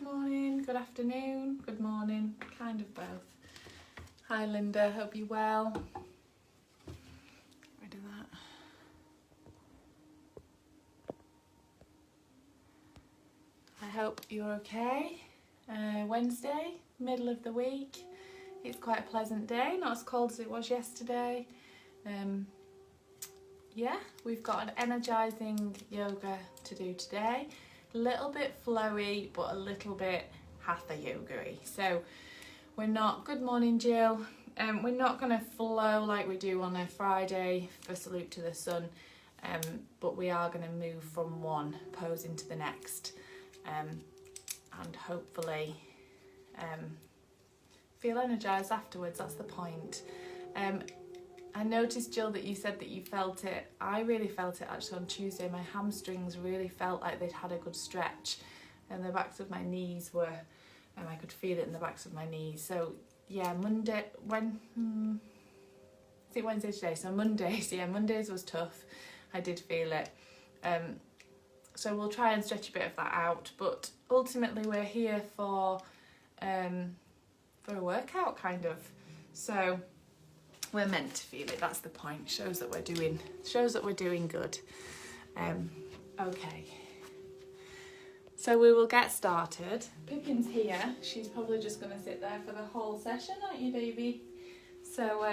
morning, good afternoon, good morning, kind of both. Hi Linda, hope you're well. Get rid of that. I hope you're okay. Wednesday, middle of the week. It's quite a pleasant day, not as cold as it was yesterday. Yeah, we've got an energising yoga to do today. A little bit flowy, but a little bit Hatha yoga-y. So we're not, good morning Jill, we're not going to flow like we do on a Friday for Salute to the Sun, but we are going to move from one pose into the next, and hopefully feel energised afterwards. That's the point. I noticed, Jill, that you said that you felt it. I really felt it actually on Tuesday. My hamstrings really felt like they'd had a good stretch, and the backs of my knees were, I could feel it in the backs of my knees. So yeah, Monday, is it Wednesday today? So Mondays, yeah, Mondays was tough. I did feel it. So we'll try and stretch a bit of that out, but ultimately we're here for a workout kind of. So we're meant to feel it, that's the point. Shows that we're doing good. Okay. So we will get started. Pippin's here. She's probably just going to sit there for the whole session, aren't you, baby? So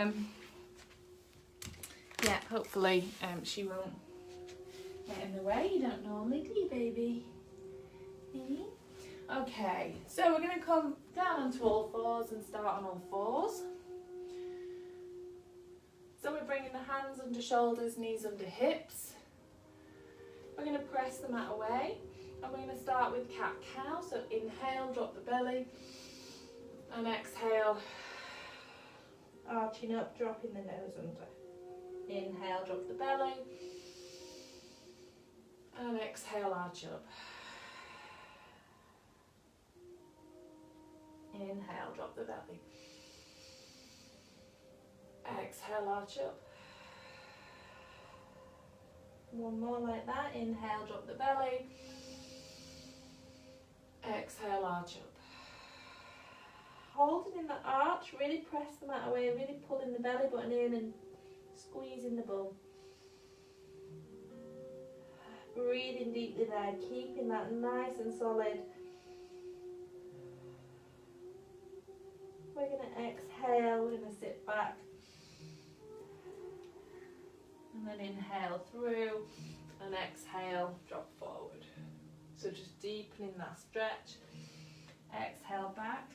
yeah, hopefully she won't get in the way. You don't normally, do you, baby? Okay, so we're going to come down onto all fours and start on all fours. So we're bringing the hands under shoulders, knees under hips. We're going to press the mat away, and we're going to start with cat-cow. So inhale, drop the belly, and exhale, arching up, dropping the nose under. Inhale, drop the belly, and exhale, arch up. Inhale, drop the belly. Exhale, arch up. One more like that. Inhale, drop the belly. Exhale, arch up. Holding in the arch, really press the mat away, really pulling the belly button in and squeezing the bum. Breathing deeply there, keeping that nice and solid. We're going to exhale, we're going to sit back. And then inhale through, and exhale, drop forward. So just deepening that stretch. Exhale back.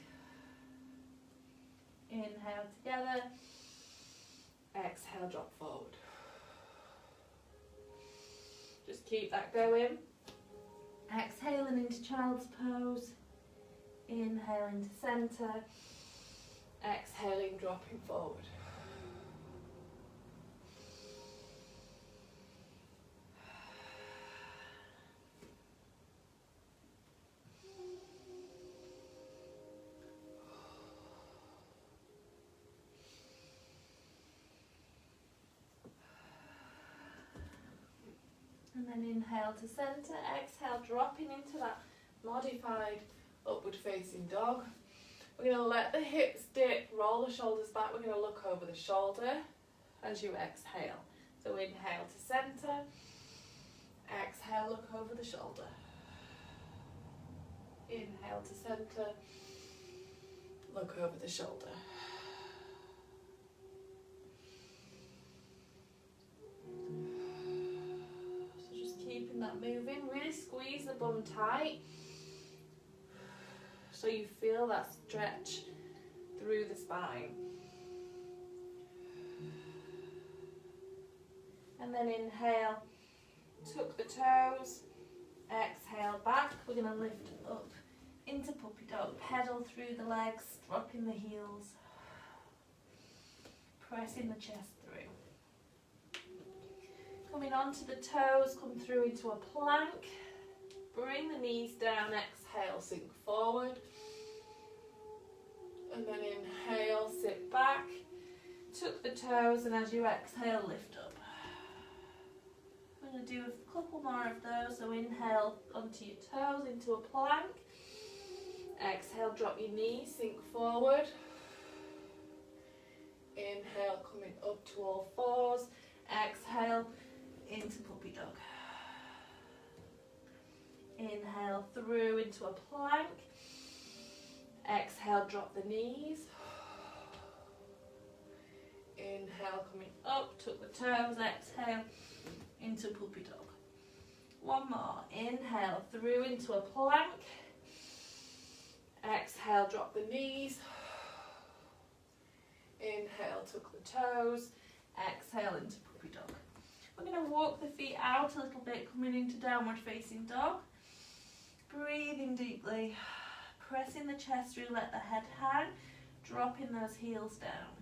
Inhale together. Exhale, drop forward. Just keep that going. Exhaling into child's pose. Inhale into centre. Exhaling, dropping forward. And then inhale to centre, exhale, dropping into that modified upward facing dog. We're going to let the hips dip, roll the shoulders back. We're going to look over the shoulder as you exhale. So inhale to centre, exhale, look over the shoulder. Inhale to centre, look over the shoulder. Keeping that moving, really squeeze the bum tight so you feel that stretch through the spine. And then inhale, tuck the toes, exhale back. We're going to lift up into puppy dog, pedal through the legs, dropping the heels, pressing the chest through. Coming onto the toes, come through into a plank. Bring the knees down, exhale, sink forward. And then inhale, sit back. Tuck the toes, and as you exhale, lift up. We're going to do a couple more of those. So inhale onto your toes into a plank. Exhale, drop your knees, sink forward. Inhale, coming up to all fours. Exhale, into puppy dog. Inhale through into a plank. Exhale, drop the knees. Inhale, coming up, tuck the toes. Exhale, into puppy dog. One more. Inhale through into a plank. Exhale, drop the knees. Inhale, tuck the toes. Exhale, into puppy dog. We're going to walk the feet out a little bit, coming into downward facing dog. Breathing deeply. Pressing the chest through, let the head hang. Dropping those heels down.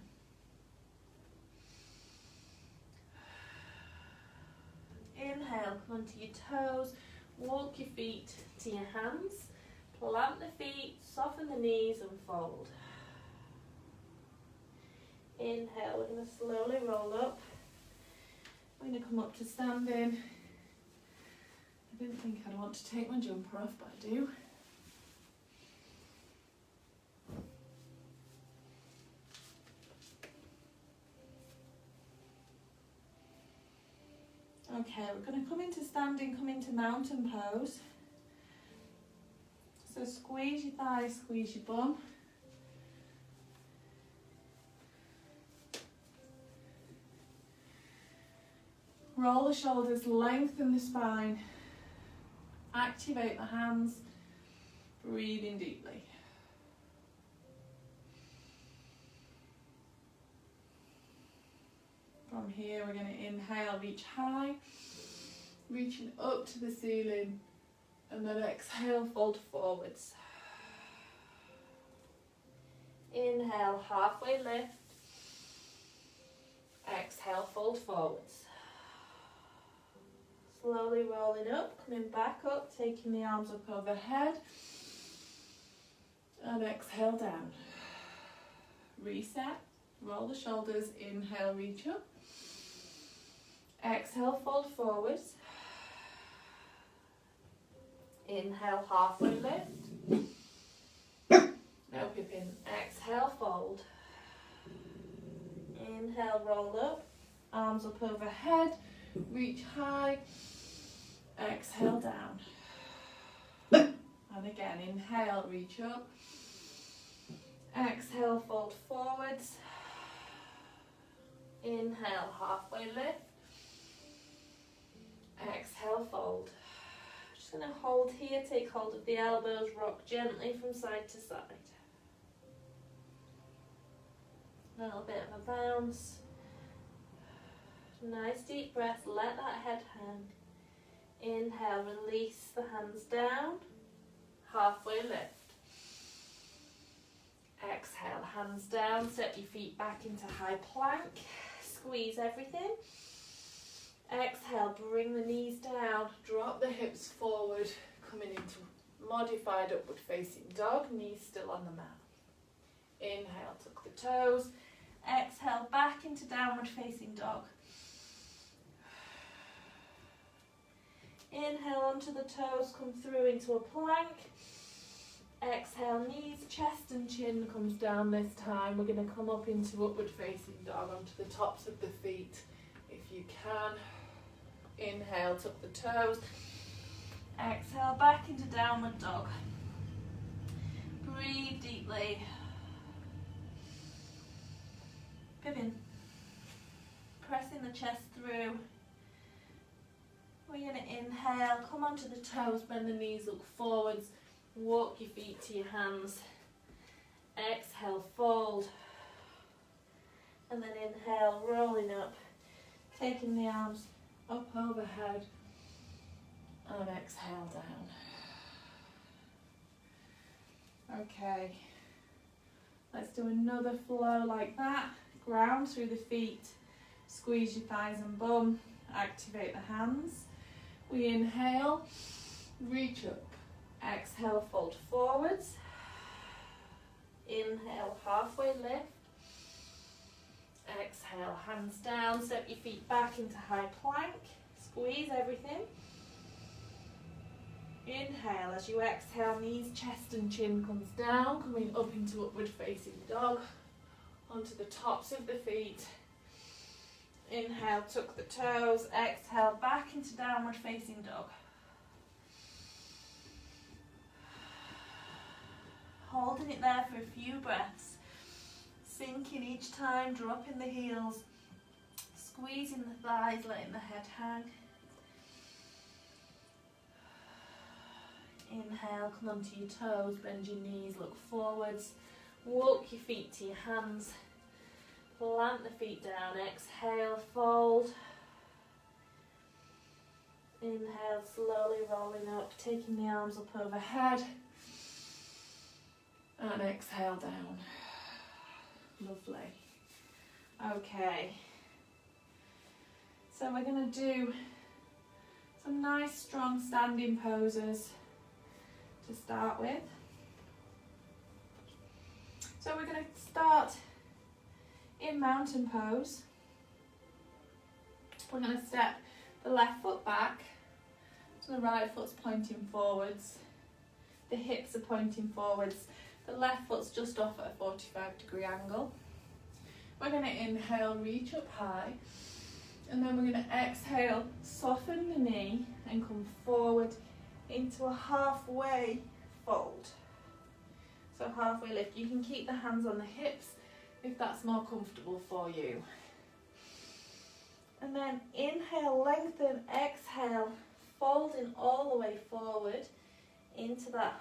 Inhale, come onto your toes. Walk your feet to your hands. Plant the feet, soften the knees and fold. Inhale, we're going to slowly roll up. We're going to come up to standing. I didn't think I'd want to take my jumper off, but I do. Okay, we're going to come into standing, come into mountain pose. So squeeze your thighs, squeeze your bum. Roll the shoulders, lengthen the spine. Activate the hands. Breathing deeply. From here, we're going to inhale, reach high, reaching up to the ceiling, and then exhale, fold forwards. Inhale, halfway lift. Exhale, fold forwards. Slowly rolling up, coming back up, taking the arms up overhead, and exhale down. Reset, roll the shoulders, inhale, reach up. Exhale, fold forwards. Inhale, halfway lift. No pipping. Exhale, fold. Inhale, roll up. Arms up overhead. Reach high. Exhale, down. And again, inhale, reach up. Exhale, fold forwards. Inhale, halfway lift. Exhale, fold. Just going to hold here, take hold of the elbows, rock gently from side to side. A little bit of a bounce. Nice deep breath, let that head hang. Inhale, release the hands down, halfway lift. Exhale, hands down, set your feet back into high plank, squeeze everything. Exhale, bring the knees down, drop the hips forward, coming into modified upward facing dog, knees still on the mat. Inhale, tuck the toes. Exhale, back into downward facing dog. Inhale onto the toes, come through into a plank. Exhale, knees, chest and chin comes down this time. We're going to come up into upward facing dog onto the tops of the feet if you can. Inhale, tuck the toes. Exhale, back into downward dog. Breathe deeply. Pivot. Pressing the chest through. We're going to inhale, come onto the toes, bend the knees, look forwards, walk your feet to your hands. Exhale, fold. And then inhale, rolling up, taking the arms up overhead, and exhale down. Okay, let's do another flow like that. Ground through the feet, squeeze your thighs and bum, activate the hands. We inhale, reach up, exhale, fold forwards. Inhale, halfway lift. Exhale, hands down, step your feet back into high plank. Squeeze everything. Inhale, as you exhale, knees, chest and chin comes down, coming up into upward facing dog, onto the tops of the feet. Inhale, tuck the toes, exhale, back into downward facing dog. Holding it there for a few breaths, sinking each time, dropping the heels, squeezing the thighs, letting the head hang. Inhale, come onto your toes, bend your knees, look forwards, walk your feet to your hands, plant the feet down, exhale, fold. Inhale, slowly rolling up, taking the arms up overhead, and exhale down. Lovely. Okay, so we're going to do some nice strong standing poses to start with. So we're going to start in mountain pose. We're going to step the left foot back, so the right foot's pointing forwards, the hips are pointing forwards, the left foot's just off at a 45-degree angle. We're going to inhale, reach up high, and then we're going to exhale, soften the knee and come forward into a halfway fold. So halfway lift. You can keep the hands on the hips if that's more comfortable for you. And then inhale, lengthen, exhale, folding all the way forward into that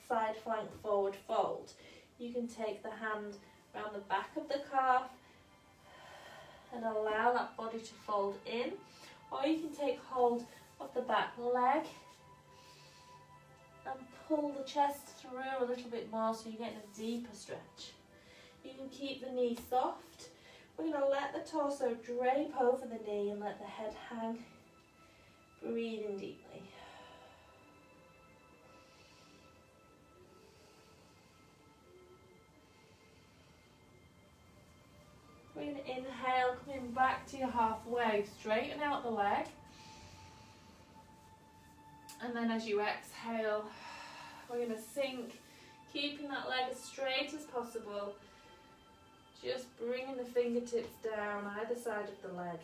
side flank forward fold. You can take the hand around the back of the calf and allow that body to fold in, or you can take hold of the back leg and pull the chest through a little bit more so you're getting a deeper stretch. You can keep the knee soft. We're going to let the torso drape over the knee and let the head hang. Breathing deeply. We're going to inhale, coming back to your halfway, straighten out the leg. And then as you exhale, we're going to sink, keeping that leg as straight as possible. Just bringing the fingertips down either side of the leg.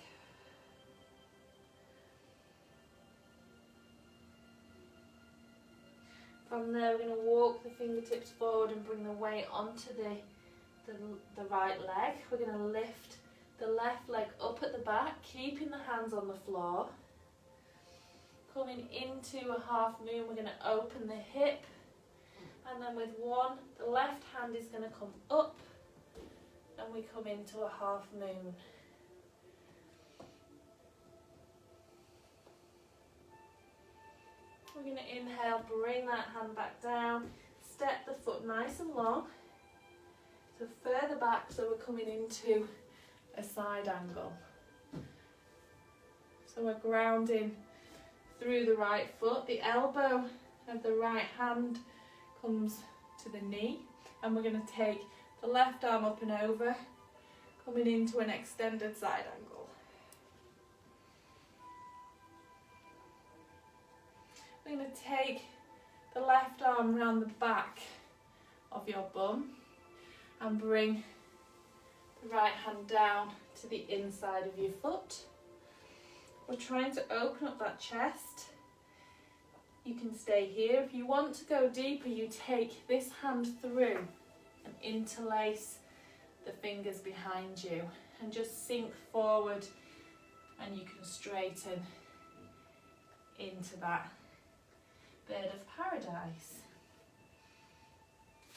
From there, we're going to walk the fingertips forward and bring the weight onto the right leg. We're going to lift the left leg up at the back, keeping the hands on the floor. Coming into a half moon, we're going to open the hip, and then with one, the left hand is going to come up, and we come into a half moon. We're going to inhale, bring that hand back down, step the foot nice and long, so further back, so we're coming into a side angle. So we're grounding through the right foot, the elbow of the right hand comes to the knee, and we're going to take the left arm up and over, coming into an extended side angle. We're going to take the left arm round the back of your bum and bring the right hand down to the inside of your foot. We're trying to open up that chest. You can stay here. If you want to go deeper, you take this hand through and interlace the fingers behind you and just sink forward, and you can straighten into that bird of paradise.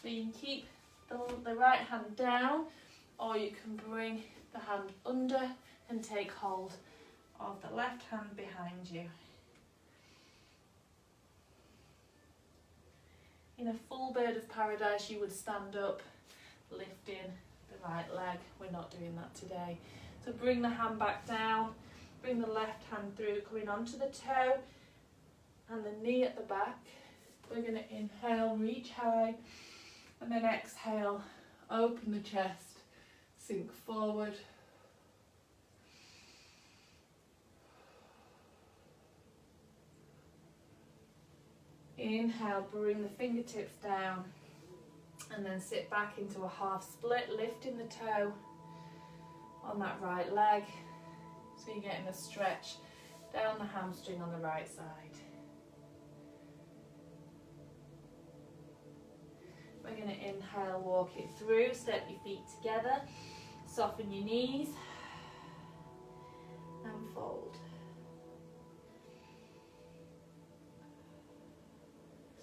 So you can keep the right hand down, or you can bring the hand under and take hold of the left hand behind you. In a full bird of paradise, you would stand up, lifting the right leg. We're not doing that today. So bring the hand back down, bring the left hand through, coming onto the toe and the knee at the back. We're going to inhale, reach high, and then exhale, open the chest, sink forward. Inhale, bring the fingertips down and then sit back into a half split, lifting the toe on that right leg. So you're getting a stretch down the hamstring on the right side. We're going to inhale, walk it through, step your feet together, soften your knees and fold.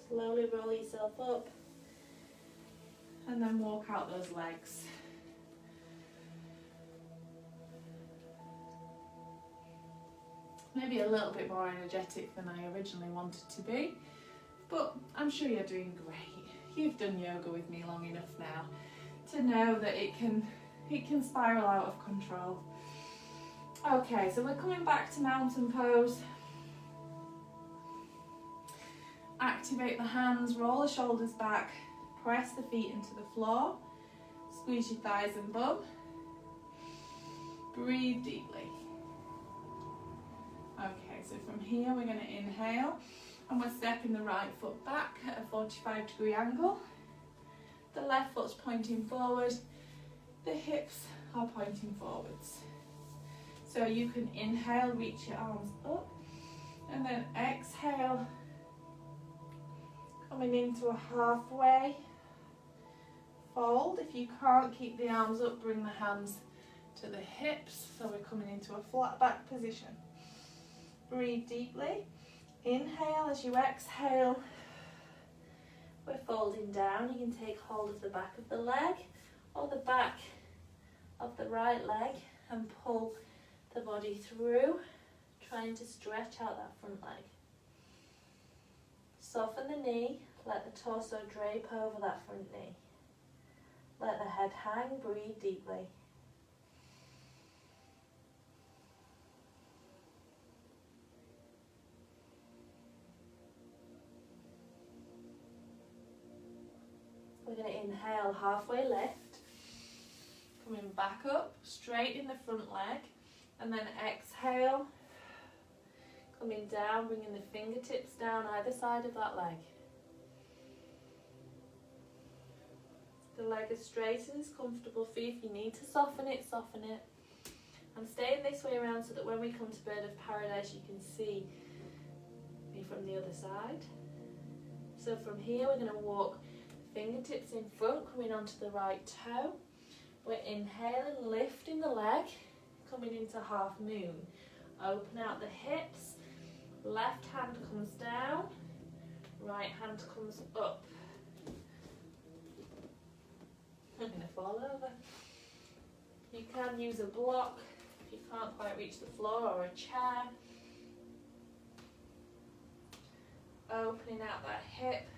Slowly roll yourself up and then walk out those legs. Maybe a little bit more energetic than I originally wanted to be, but I'm sure you're doing great. You've done yoga with me long enough now to know that it can spiral out of control. Okay, so we're coming back to mountain pose. Activate the hands, roll the shoulders back, press the feet into the floor, squeeze your thighs and bum. Breathe deeply. Okay, so from here we're going to inhale and we're stepping the right foot back at a 45-degree angle. The left foot's pointing forward, the hips are pointing forwards. So you can inhale, reach your arms up, and then exhale, coming into a halfway fold. If you can't keep the arms up, bring the hands to the hips, so we're coming into a flat back position. Breathe deeply. Inhale. As you exhale, we're folding down. You can take hold of the back of the leg or the back of the right leg and pull the body through, trying to stretch out that front leg. Soften the knee, let the torso drape over that front knee. Let the head hang, breathe deeply. We're going to inhale, halfway lift, coming back up, straighten the front leg, and then exhale, coming down, bringing the fingertips down either side of that leg. The leg as straight and as comfortable for you. If you need to soften it, soften it. And staying this way around so that when we come to Bird of Paradise, you can see me from the other side. So from here, we're going to walk fingertips in front, coming onto the right toe. We're inhaling, lifting the leg, coming into half moon. Open out the hips. Left hand comes down, right hand comes up. I'm going to fall over. You can use a block if you can't quite reach the floor, or a chair. Opening out that hip.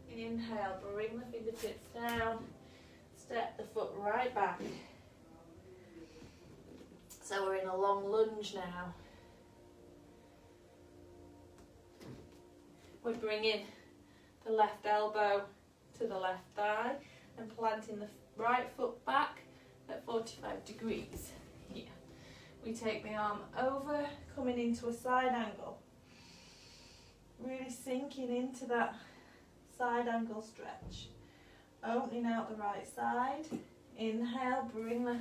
Inhale, bring the fingertips down, step the foot right back. So we're in a long lunge now. We're bringing the left elbow to the left thigh and planting the right foot back at 45 degrees. Here. We take the arm over, coming into a side angle. Really sinking into that side angle stretch. Opening out the right side. Inhale, bring the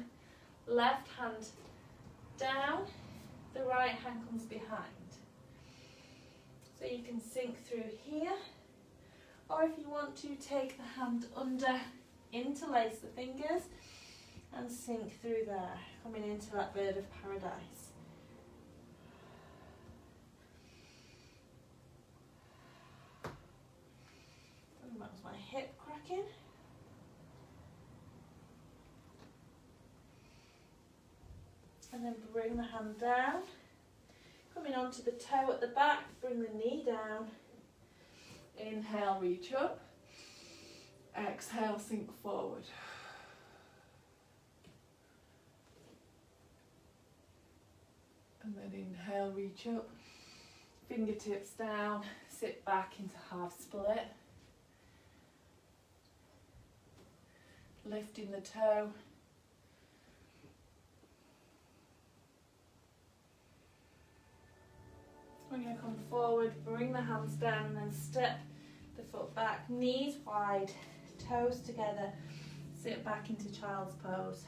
left hand down, the right hand comes behind. So you can sink through here, or if you want to, take the hand under, interlace the fingers and sink through there, coming into that Bird of Paradise. And that was my hip cracking. And then bring the hand down, coming onto the toe at the back, bring the knee down. Inhale, reach up. Exhale, sink forward. And then inhale, reach up. Fingertips down, sit back into half split. Lifting the toe. We're going to come forward, bring the hands down and then step the foot back, knees wide, toes together, sit back into child's pose.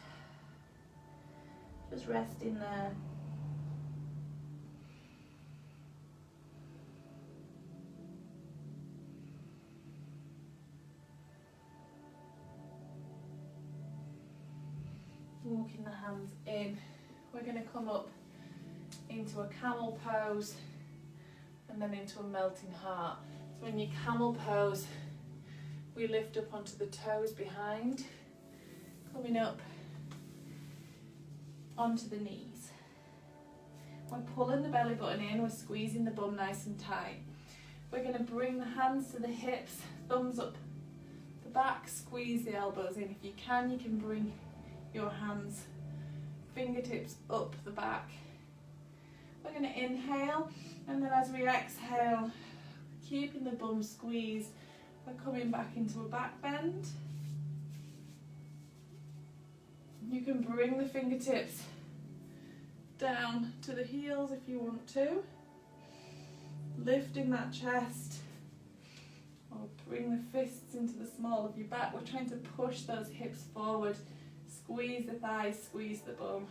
Just resting there. Walking the hands in. We're going to come up into a camel pose and then into a melting heart. So in your camel pose, we lift up onto the toes behind, coming up onto the knees. We're pulling the belly button in, we're squeezing the bum nice and tight. We're going to bring the hands to the hips, thumbs up the back, squeeze the elbows in. If you can bring your hands, fingertips up the back. We're going to inhale, and then as we exhale, keeping the bum squeezed, we're coming back into a back bend. You can bring the fingertips down to the heels if you want to, lifting that chest, or bring the fists into the small of your back. We're trying to push those hips forward. Squeeze the thighs, squeeze the bum.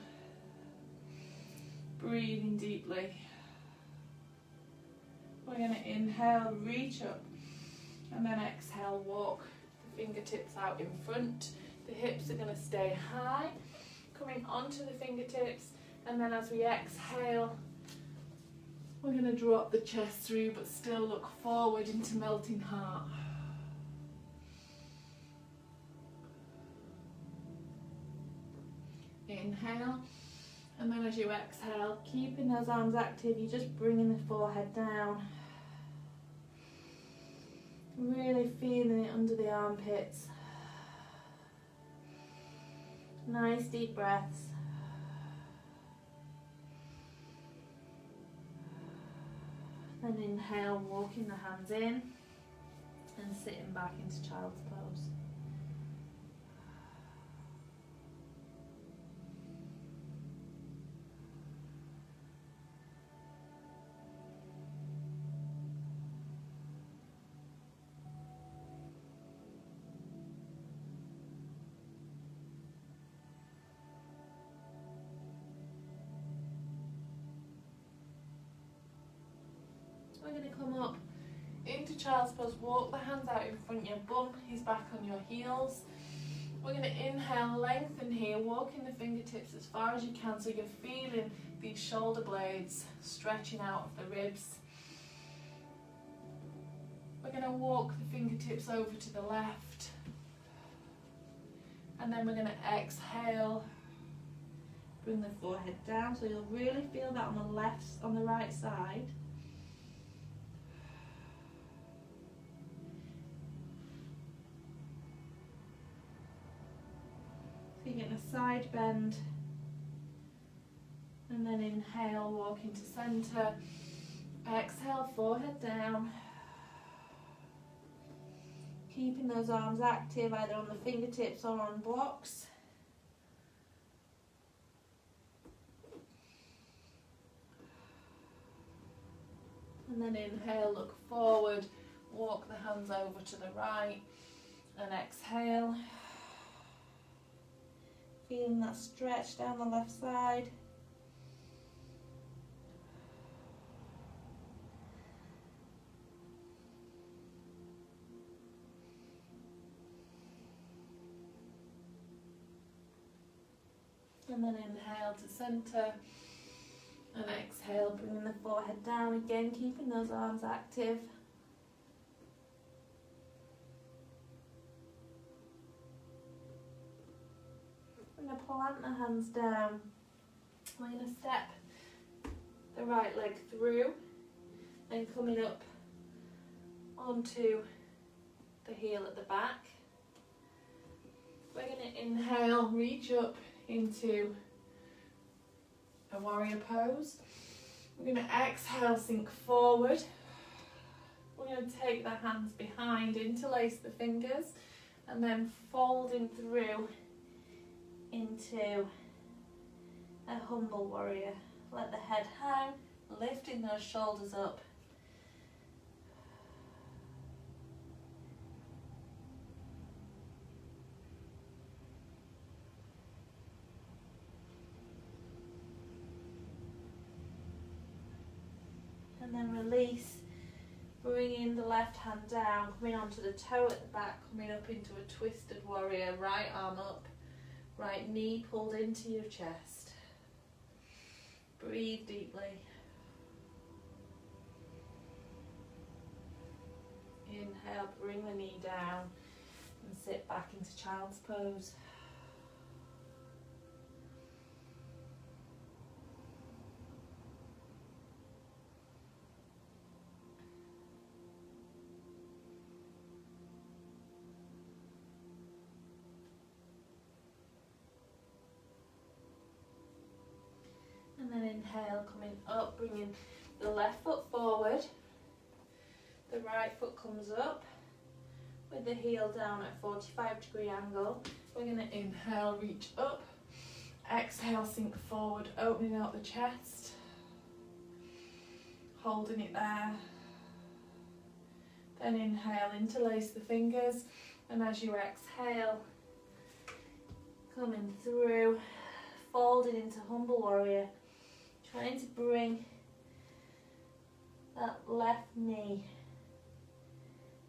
Breathing deeply. We're going to inhale, reach up, and then exhale, walk the fingertips out in front. The hips are going to stay high, coming onto the fingertips, and then as we exhale, we're going to drop the chest through but still look forward into melting heart. Inhale, and then as you exhale, keeping those arms active, you're just bringing the forehead down. Really feeling it under the armpits. Nice deep breaths. Then inhale, walking the hands in and sitting back into child's pose. We're going to come up into child's pose, walk the hands out in front, your bum is back on your heels. We're going to inhale, lengthen here, walking the fingertips as far as you can so you're feeling these shoulder blades stretching out of the ribs. We're going to walk the fingertips over to the left, and then we're going to exhale, bring the forehead down so you'll really feel that on the right side. So you're getting a side bend, and then inhale, walk into centre, exhale, forehead down, keeping those arms active either on the fingertips or on blocks. And then inhale, look forward, walk the hands over to the right, and exhale. Feeling that stretch down the left side. And then inhale to centre, and exhale, bringing the forehead down again, keeping those arms active. We're going to plant the hands down. We're going to step the right leg through and coming up onto the heel at the back. We're going to inhale, reach up into a warrior pose. We're going to exhale, sink forward. We're going to take the hands behind, interlace the fingers, and then folding through into a humble warrior. Let the head hang, lifting those shoulders up. And then release, bringing the left hand down, coming onto the toe at the back, coming up into a twisted warrior, right arm up, right knee pulled into your chest. Breathe deeply. Inhale, bring the knee down and sit back into child's pose. And then inhale, coming up, bringing the left foot forward. The right foot comes up with the heel down at a 45-degree angle. We're going to inhale, reach up. Exhale, sink forward, opening out the chest. Holding it there. Then inhale, interlace the fingers. And as you exhale, coming through, folding into humble warrior. Trying to bring that left knee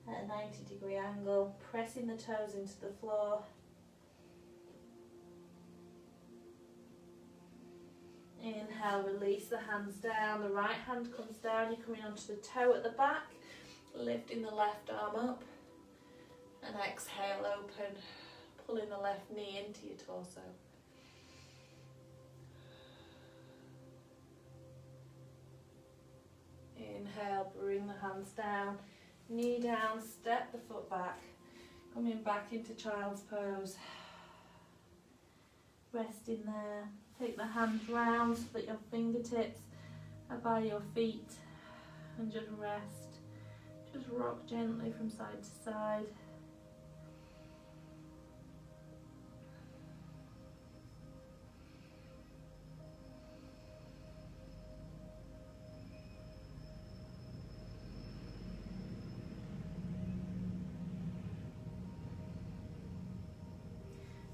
at a 90-degree angle, pressing the toes into the floor. Inhale, release the hands down, the right hand comes down, you're coming onto the toe at the back, lifting the left arm up, and exhale, open, pulling the left knee into your torso. Inhale, bring the hands down, knee down, step the foot back, coming back into child's pose. Resting there, take the hands round so that your fingertips are by your feet and just rest. Just rock gently from side to side.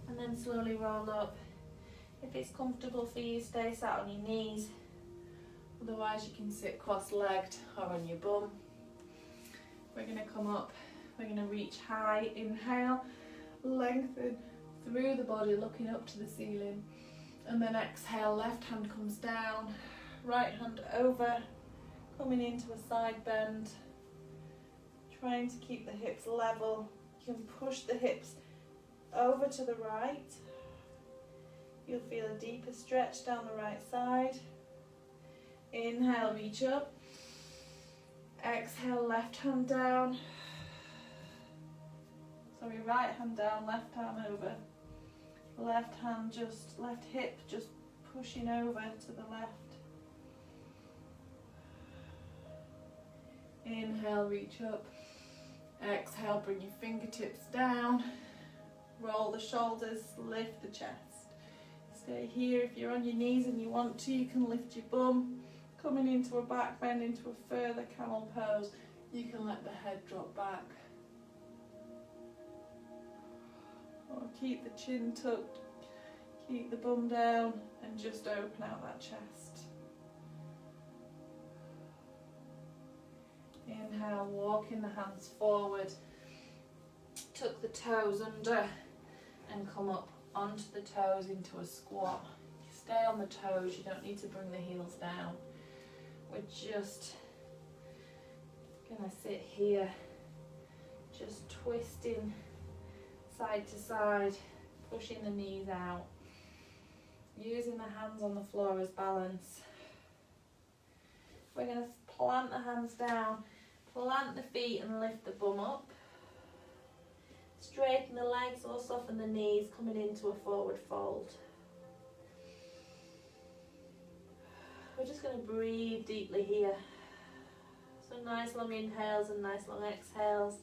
And then slowly roll up. If it's comfortable for you, stay sat on your knees. Otherwise you can sit cross-legged or on your bum. We're going to come up, we're going to reach high, inhale, lengthen through the body, looking up to the ceiling. And then exhale, left hand comes down, right hand over, coming into a side bend. Trying to keep the hips level. You can push the hips over to the right. You'll feel a deeper stretch down the right side. Inhale, reach up. Exhale, left hand down. Sorry, right hand down, left arm over. Left hip just pushing over to the left. Inhale, reach up. Exhale, bring your fingertips down. Roll the shoulders, lift the chest. Stay here. If you're on your knees and you want to, you can lift your bum. Coming into a back bend, into a further camel pose. You can let the head drop back. Or keep the chin tucked, keep the bum down, and just open out that chest. Inhale, walking the hands forward. Tuck the toes under and come up onto the toes into a squat. You stay on the toes, you don't need to bring the heels down. We're just gonna sit here, just twisting side to side, pushing the knees out, using the hands on the floor as balance. We're gonna plant the hands down, plant the feet and lift the bum up. Straighten the legs or soften the knees, coming into a forward fold. We're just going to breathe deeply here. So nice long inhales and nice long exhales.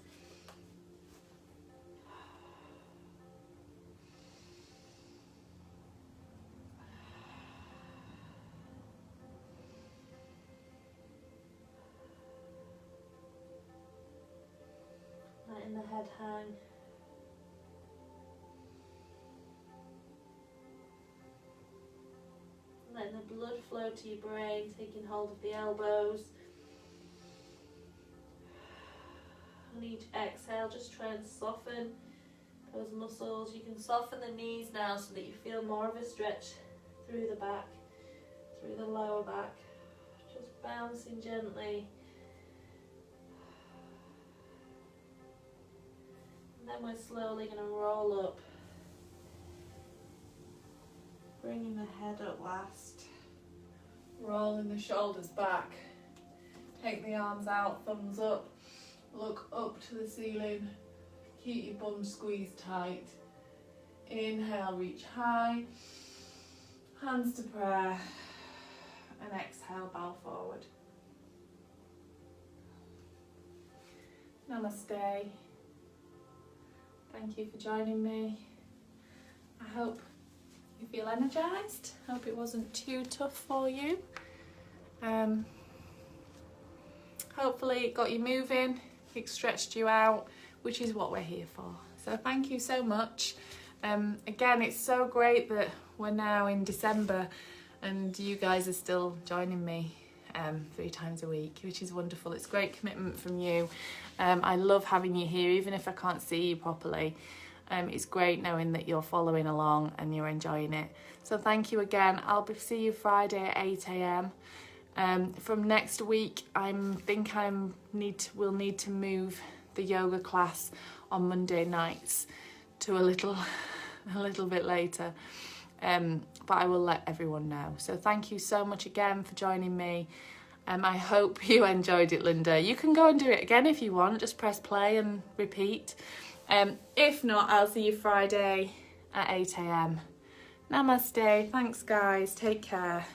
letting the head hang. Letting the blood flow to your brain, taking hold of the elbows. On each exhale, just try and soften those muscles. You can soften the knees now so that you feel more of a stretch through the back, through the lower back. Just bouncing gently. And then we're slowly going to roll up. Bringing the head up last. Rolling the shoulders back. Take the arms out, thumbs up. Look up to the ceiling. Keep your bum squeezed tight. Inhale, reach high. Hands to prayer. And exhale, bow forward. Namaste. Thank you for joining me. I hope you feel energised. Hope it wasn't too tough for you. Hopefully it got you moving, it stretched you out, which is what we're here for. So thank you so much. Again, it's so great that we're now in December and you guys are still joining me 3 times a week, which is wonderful. It's great commitment from you. I love having you here, even if I can't see you properly. It's great knowing that you're following along and you're enjoying it. So thank you again. I'll see you Friday at 8 a.m. From next week, we'll need to move the yoga class on Monday nights to a little bit later. But I will let everyone know. So thank you so much again for joining me. I hope you enjoyed it, Linda. You can go and do it again if you want. Just press play and repeat. If not, I'll see you Friday at 8 a.m. Namaste. Thanks, guys. Take care.